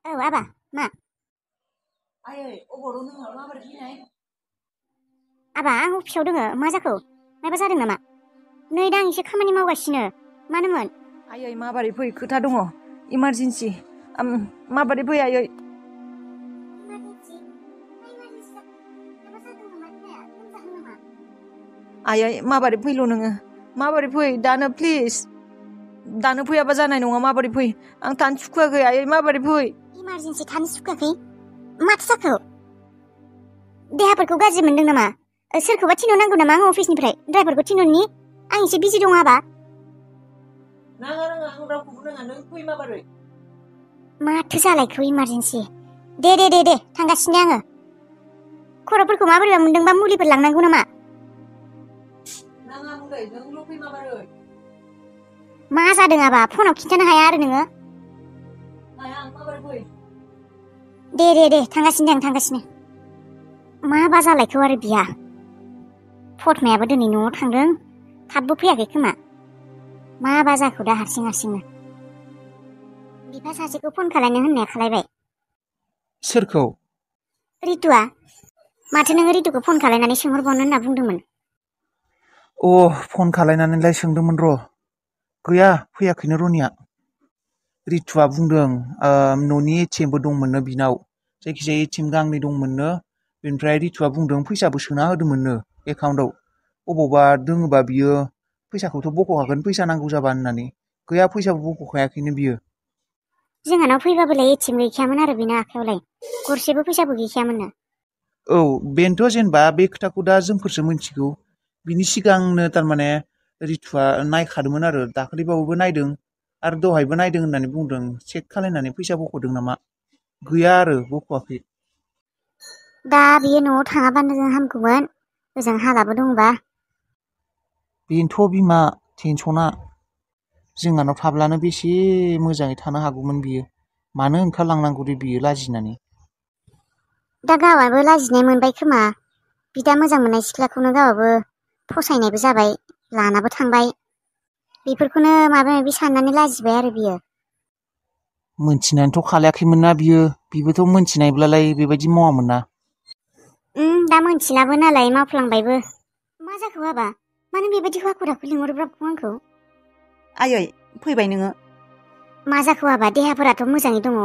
आबा मा आयै अबाव दं नोङो माबोरै फैनाय आबा आं अफिसाव दोङो मा जाखो माबा जादों नामा नै दा आं एसे खामानि मावगासिनो मानोमोन आयै माबोरै फै खोथा दङ इमारजेन्सि माबोरै फै आयै आयै माबोरै फैल' नोङो माबोरै फै दानो प्लिज दानो फैयाबा जानाय नङा माबोरै फै आं थानो सुखुवाखै आयै माबोरै फै इमारजेन्सि थानो सुखुवाखै माथो जाखो देहाफोरखौ गाज्रि मोनदों नामा सोरखौबा थिनहरनांगौ नामा आं अफिसनिफ्राय ड्राइभारखौ थिनहरनि आं एसे बिजि दं आबा नाङा आं रावखौबो नाङा नों फै माबोरै माथो जालायखो इमारजेन्सि दे थांगासिनो आङो खर'फोरखौ माबोरैबा मोनदोंबा मुलिफोर लांनांगौ नामा नाङा मुलै नोंल' फै माबोरै मा जादों आबा फनाव खिन्थानो हाया आरो नोङो हाया आं माबोरै फै दे थांगासिनो माबा जालायखो आरो बिहा फटमायाबो दिनै न'आव थांदों थाबबो फैयाखै खोमा माबा जाखो दा हारसिंनो बिफा सासेखौ फन खालायनो होननाया खालायबाय सोरखौ रितुआ माथो नोङो रितुखौ फन खालायनानै सोंहरबावनो होनना बुंदोंमोन फन खालायनानैलाय सोंदोंमोन र' गैया फैयाखैनो रनिया रितुआ बुंदों न'नि एटिएमबो दंमोननो बिनाव जायखिजाया एटिएम गांनै दंमोननो बेनिफ्राय रितुआ बुंदों फैसाबो सोना होदोंमोननो एकाउन्टाव अबावबा दोङोबा बियो फैसाखौथ' बख'खागोन फैसा नांगौ जाबा होननानै गैया फैसाबो बख'खायाखैनो बियो जोंहानाव फैबाबोलाय एटिएम गैखायामोन आरो बेना आखायावलाय गरसेबो फैसाबो गैखायामोननो बेनोथ' जेनेबा बे खोथाखौ दा जोंफोरसो मिथिगौ बिनि सिगांनो थारमाने रितुआ नायखादोंमोन आरो दाखालिबावैबो नायदों आरो दहायबो नायदों होननानै बुंदों चेक खालायनानै फैसा बख'दों नामा गैया आरो बख'वाखै दा बियो न'आव थाङाबानो जों हामगौमोन ओजों हालाबो दंबा बेनोथ' बिमा टेनसना जोंहानाव थाब्लानो बेसे मोजाङै थानो हागौमोन बियो मानो ओंखारलांनांगौ दे बियो लाजिनानै दा गावआबो लाजिनाय मोनबाय खोमा बिदा मोजां मोननाय सिख्लाखौनो गावआबो फसायनायबो जाबाय लानाबो थांबाय बेफोरखौनो माबा माबि साननानै लाजिबाय आरो बियो मोनथिनानैथ' खालायाखैमोन ना बिबोथ' मोनथिनायब्लालाय बेबायदि मावामोन ना दा मोनथिलाबो नालाय मावफ्लांबायबो मा जाखो आबा मानो बेबायदि हाखु दाखु लिंहरब्राबखौ आंखौ आयै फैबाय नोङो मा जाखो आबा देहाफोराथ' मोजाङै दङ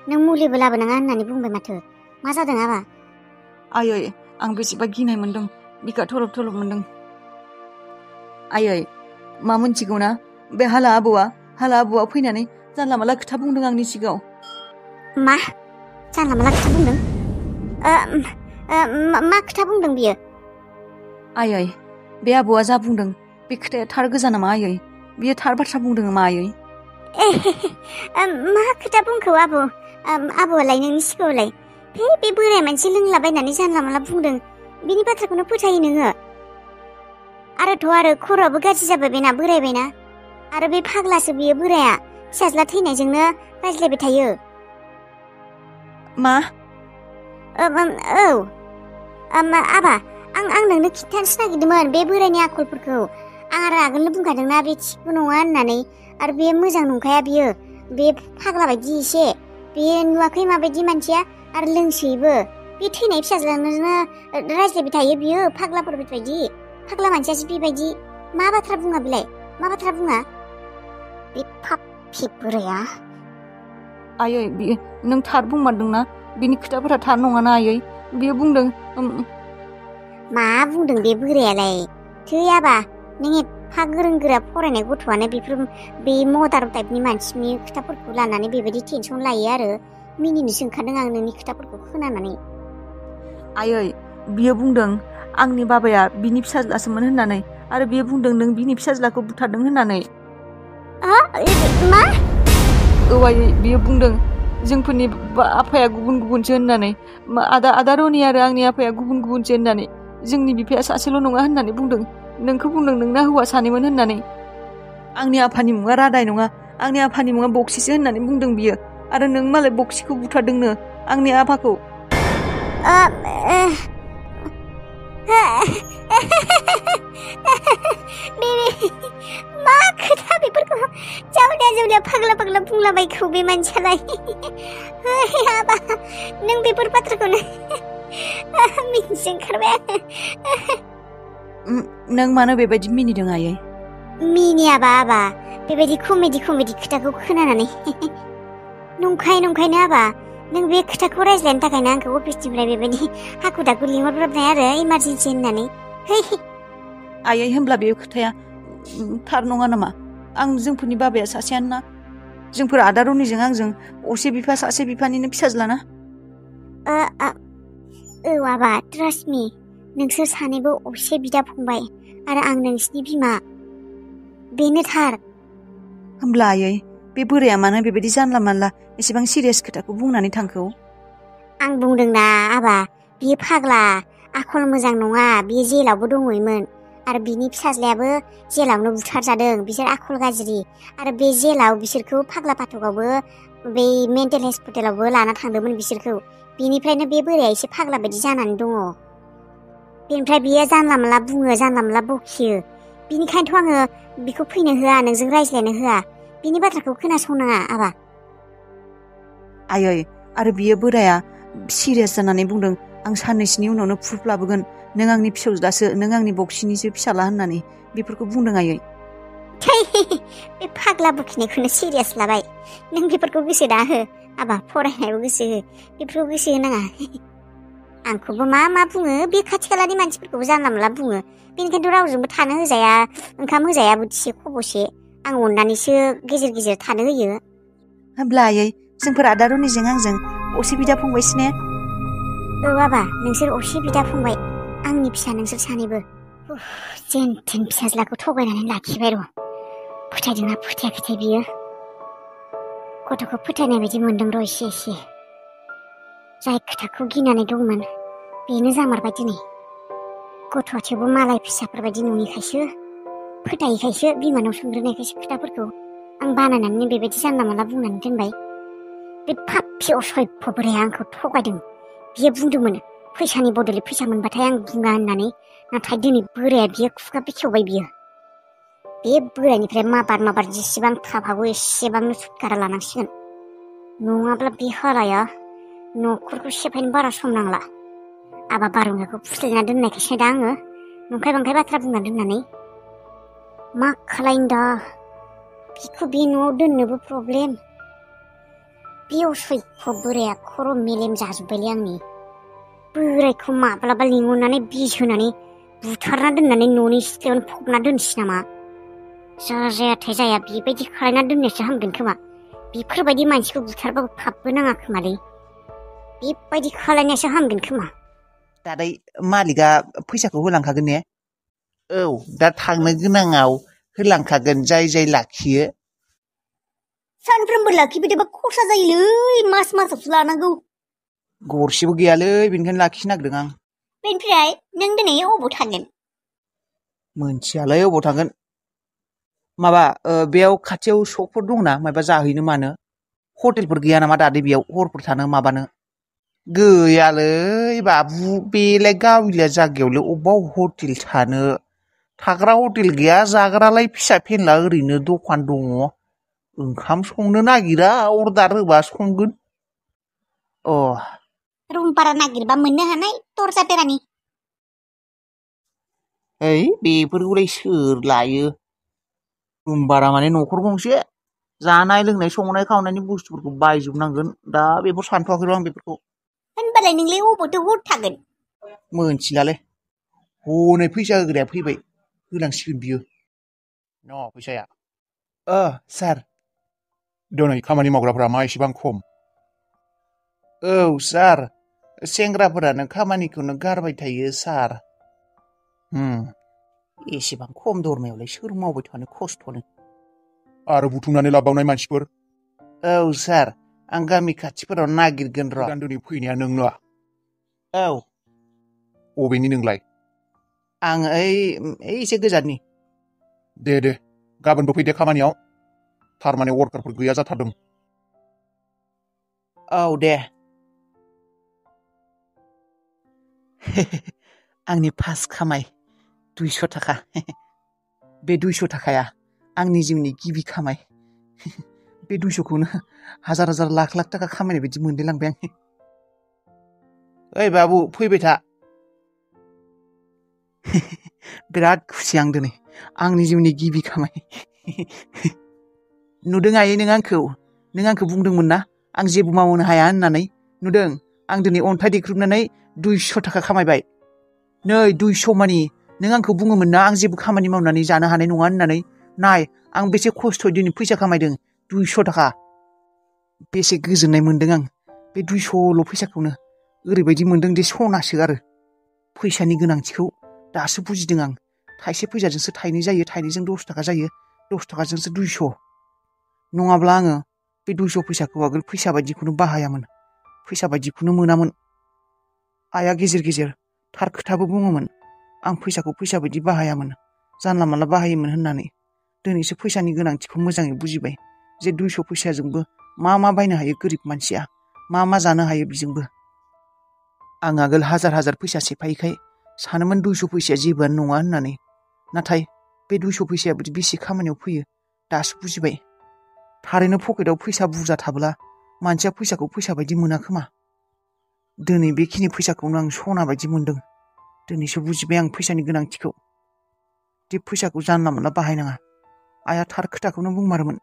नों मुलिबो लाबोनाङा होननानै बुंबाय माथो मा जादों आबा आयै आं बेसेबा गिनाय मोनदों बिखा थलब मोनदों आयै मा मोनथिगौ ना बे हाला आबौआ फैनानै जानला माला खोथा बुंदों आंनि सिगाङाव मा जानला माला खोथा बुंदों मा खोथा बुंदों बियो आयै बे आबौआ जा बुंदों बे खोथाया थार गोजा नामा आयै बियो थार बाथ्रा बुंदों नामा आयै मा खोथा बुंखो आबौआलाय नोंनि सिगाङावलाय बे बोराय मानसि लोंलाबायनानै जानला माला बुंदों बिनि बाथ्राखौनो फोथायो नोङो आरो खर'आबो गाज्रि जाबाय बेना बोरायबायना आरो बे फाग्लासो बियो बोराया फिसाज्ला थैनायजोंनो रायज्लायबाय थायो मा आबा आं नोंनो खिन्थानोसो नागिरदोंमोन बे बोरायनि आखलफोरखौ आं आरो आगोलनो बुंखादोंना बे थिगबो नङा होननानै आरो बे मोजां नंखाया बियो बे फाग्ला बायदि एसे बे नुवाखै माबायदि मानसिया आरो लोंसोयोबो बे थैनाय फिसाज्लानो रायज्लायबाय थायो बियो फाग्लाफोर बायदि फाग्ला मानसियासो बेबायदि मा बाथ्रा बुङा बेलाय मा बाथ्रा बुङा बे पापि बोराया आयै बियो नों थार बुंमारदोंना बिनि खोथाफोरा थार नङाना आयै बियो बुंदों मा बुंदों बे बोरायालाय थैयाबा नों एफा गोरों गोरा फरायनाय गथ'आनो बे मदार्न टाइपनि मानसिनि खोथाफोरखौ लानानै बेबायदि टेनसन लायो आरो मिनिनोसो ओंखारदों आं नोंनि खोथाफोरखौ खोनानानै आयै बियो बुंदों आंनि बाबाया बिनि फिसाज्लासोमोन होननानै आरो बियो बुंदों नों बिनि फिसाज्लाखौ बुथारदों होननानै मा आयै बियो बुंदों जोंफोरनि आफाया गुबुनसो होननानै आदा रनि आरो आंनि आफाया गुबुनसो होननानै जोंनि बिफाया सासेल' नङा होननानै बुंदों नोंखौ बुंदों नोंना हौवा सानैमोन होननानै आंनि आफानि मुङा रादाय नङा आंनि आफानि मुङा बक्सिसो होननानै बुंदों बियो आरो नों मालाय बक्सिखौ बुथारदोंनो आंनि आफाखौ बे मा खोथा बेफोरखौ जावलिया फाग्ला बुंलाबायखौ बे मानसियालाय आबा नों बेफोर बाथ्राखौनो मिनिनो ओंखारबाय नों मानो बेबायदि मिनिदों आयै मिनियाबा आबा बेबायदि कमेडि खोथाखौ खोनानानै नंखायनो आबा नों बे खोथाखौ रायज्लायनो थाखायनो आंखौ अफिसनिफ्राय बेबायदि हाखु दाखु लिंहरब्रबनाय आरो इमारजेन्सि होननानै आयै होनब्ला बे खोथाया थार नङा नामा आं जोंफोरनि बाबाया सासेयानो ना जोंफोर आदा रनिजों आंजों असे बिफा सासे बिफानिनो फिसाज्लाना औ आबा ट्रास्ट मी नोंसोर सानैबो असे बिदा फंबाय आरो आं नोंसिनि बिमा बेनो थार होमब्ला आयै बे बोराया मानो बेबायदि जानला मानला एसेबां सिरियास खोथाखौ बुंनानै थांखौ आं बुंदोंना आबा बियो फाग्ला आखल मोजां नङा बियो जेलावबो दङैमोन आरो बिनि फिसाज्लायाबो जेलावनो बुथारजादों बिसोर आखल गाज्रि आरो बे जेलाव बिसोरखौ फाग्ला फाथगावबो बै मेन्टेल हस्पिटालावबो लाना थांदोंमोन बिसोरखौ बिनिफ्रायनो बे बोराया एसे फाग्ला बायदि जानानै दङ बेनिफ्राय बियो जानला मानला बुङो जानला मानला बखियो बिनिखायनोथ' आङो बिखौ फैनो होआ नोंजों रायज्लायनो होआ बिनि बाथ्राखौ खोनासंनाङा आबा आयै आरो बियो बोराया सिरियास जानानै बुंदों आं साननैसोनि उनावनो प्रुफ लाबोगोन नों आंनि फिसौज्लासो नों आंनि बक्सिनिसो फिसाला होननानै बेफोरखौ बुंदों आयै बे फाग्ला बखिनायखौनो सिरियास लाबाय नों बेफोरखौ गोसो दा हो आबा फरायनायाव गोसो हो बेफोरखौ गोसो होनाङा आंखौबो मा बुङो बे खाथि खालानि मानसिफोरखौबो जानला मोनला बुङो बेनिखायनोथ' रावजोंबो थानो होजाया ओंखाम होजाया बोथिसे खबसे आं अननानैसो गेजेर थानो होयो होमब्ला आयै जोंफोर आदा रनिजों आंजों असे बिदा फंबायसो ने औ आबा नोंसोर असे बिदा फंबाय आंनि फिसा नोंसोर सानैबो जेन थेन फिसाज्लाखौ थगायनानै लाखिबाय र' फोथायदोंना फोथायाखैथाय बियो गथ'खौ फोथायनाय बायदि मोनदों र' एसे जाय खोथाखौ गिनानै दंमोन बेनो जामारबाय दिनै गथ'आ थेवबो मालाय फिसाफोरबायदि नङिखायसो फोथायैखायसो बिमानाव सोंग्रोनायखायसो खोथाफोरखौ आं बानायनानै बेबायदि जानला मानला बुंनानै दोनबाय बे पापि असभ्य बोराया आंखौ थगायदों बियो बुंदोंमोन फैसानि बदलै फैसा मोनबाथाय आं बुङा होननानै नाथाय दिनै बोराया बियो खुगा बेखेवबाय बियो बे बोरायनिफ्राय माबार जेसेबां थाब हागौ एसेबांनो छुटकारा लानांसिगोन नङाब्ला बे हालाया न'खरखौ सेफायनो बारा सम नांला आबा बारहुंखाखौ फुस्लायना दोननायखायसो दा आङो नंखाय बांखाय बाथ्रा बुंना दोननानै मा खालायनो दा बिखौ बे न'आव दोननोबो प्रब्लेम बे असभ्य बोराया खर' मेलेम जाजोब्बायलै आंनि बोरायखौ माब्लाबा लिंहरनानै बिस होनानै बुथारना दोननानै न'नि सिथ्लायावनो फबना दोनसै नामा जायाथाय जाया बेबायदि खालायना दोननायसो हामगोन खोमा बेफोरबायदि मानसिखौ बुथारबाबो फाबबो नाङा खोमालै बेबायदि खालायनायसो हामगोन खोमा दादै मालिकआ फैसाखौ होलांखागोन ने औ दा थांनो गोनाङाव होलांखागोन जाय लाखियो सानफ्रोमबो लाखिबाय थाबा खरसा जायोलै मासावसो लानांगौ गरसेबो गैयालै बेनिखायनो लाखिनो नागिरदों आं बेनिफ्राय नों दिनै अबाव थांगोन मोनथियालै अबाव थांगोन माबा बेयाव खाथियाव सकफोर दंना माबा जाहैनो मानो हटेलफोर गैया नामा दादै बेयाव हरफोर थानो माबानो गैयालै बाबु बेलाय गाविलिया जायगायावलाय अबाव हटेल थानो थाग्रा हटेल गैया जाग्रालाय फिसा फेनला ओरैनो दखान दङ ओंखाम संनो नागिरा अर्डार होबा संगोन रुम भारा नागिरबा मोननो हानाय दरजा बेरानि ओइ बेफोरखौलाय सोर लायो रुम भारा माने न'खर गंसे जानाय लोंनाय संनाय खावनायनि बुस्थुफोरखौ बायजोबनांगोन दा बेफोर सानथ'वाखै र' आं बेफोरखौ होनबालाय नोंलाय अबावथो हर थागोन मोनथिलालै हनै फैसा होग्राया फैबाय होलांसिगोन बियो न' फैसाया सार दिनै खामानि मावग्राफोरा मा एसेबां खम औ सार सेंग्राफोरानो खामानिखौनो गारबाय थायो सार एसेबां खम दरमायावलाय सोर मावबाय थानो खस्थ'नो आरो बुथुमनानै लाबावनाय मानसिफोर औ सार आं गामि खाथिफोराव नागिरगोन र' गोदान दिनै फैनाया नोंना औ अबेनि नोंलाय आं एसे गोजाननि दे गाबोनबो फैदे खामानियाव थारमाने वार्कारफोर गैया जाथारदों औ दे आंनि फार्स्ट खामाय 200 थाखा बे 200 थाखाया आंनि जिउनि गिबि खामाय। बे 200खौनो हाजार हाजार लाख लाख थाखा खामायनाय बायदि मोनलायलांबाय आं। ओइ बाबु फैबाय था। बिराद खुसि आं दिनै आंनि जिउनि गिबि खामाय। नुदों आयै नों आंखौ बुंदोंमोन ना आं जेबो मावनो हाया होननानै। नुदों आं दिनै अन्थाइ देख्रुबनानै 200 थाखा खामायबाय। नै 200 मानि नों आंखौ बुङोमोन ना आं जेबो खामानि मावनानै जानो हानाय नङा होननानै। नाय आं बेसे खस्थ'यै दिनै फैसा खामायदों 200 थाखा। बेसे गोजोननाय मोनदों आं बे 200ल' फैसाखौनो। ओरैबायदि मोनदों दि सनासो आरो। फैसानि गोनांथिखौ दासो बुजिदों आं। थाइसे फैसाजोंसो थाइनै जायो, थाइनैजों 10 थाखा जायो, 10 थाखाजोंसो 200। नङाब्ला आङो बे 200 फैसाखौ आगोल फैसा बायदिखौनो बाहायामोन, फैसा बायदिखौनो मोनामोन। आइया गेजेर गेजेर थार खोथाबो बुङोमोन आं फैसाखौ फैसा बायदि बाहायामोन, जानला मानला बाहायोमोन होननानै। दिनैसो फैसानि गोनांथिखौ मोजाङै बुजिबाय जे 200 फैसाजोंबो मा बायनो हायो गोरिब मानसिया, मा जानो हायो बिजोंबो। आं आगोल हाजार हाजार फैसा सेफायैखाय सानोमोन 200 फैसाया जेबोआनो नङा होननानै। नाथाय बे 200 फैसाया बेसे खामानियाव फैयो दासो बुजिबाय। थारैनो पकेटाव फैसा बुरजा थाब्ला मानसिया फैसाखौ फैसा बायदि मोना खोमा। दिनै बेखिनि फैसाखौनो आं सना बायदि मोनदों। दिनैसो बुजिबाय आं फैसानि गोनांथिखौ। दि फैसाखौ जानला मानला बाहायनाङा। आइया थार खोथाखौनो बुंमारोमोन।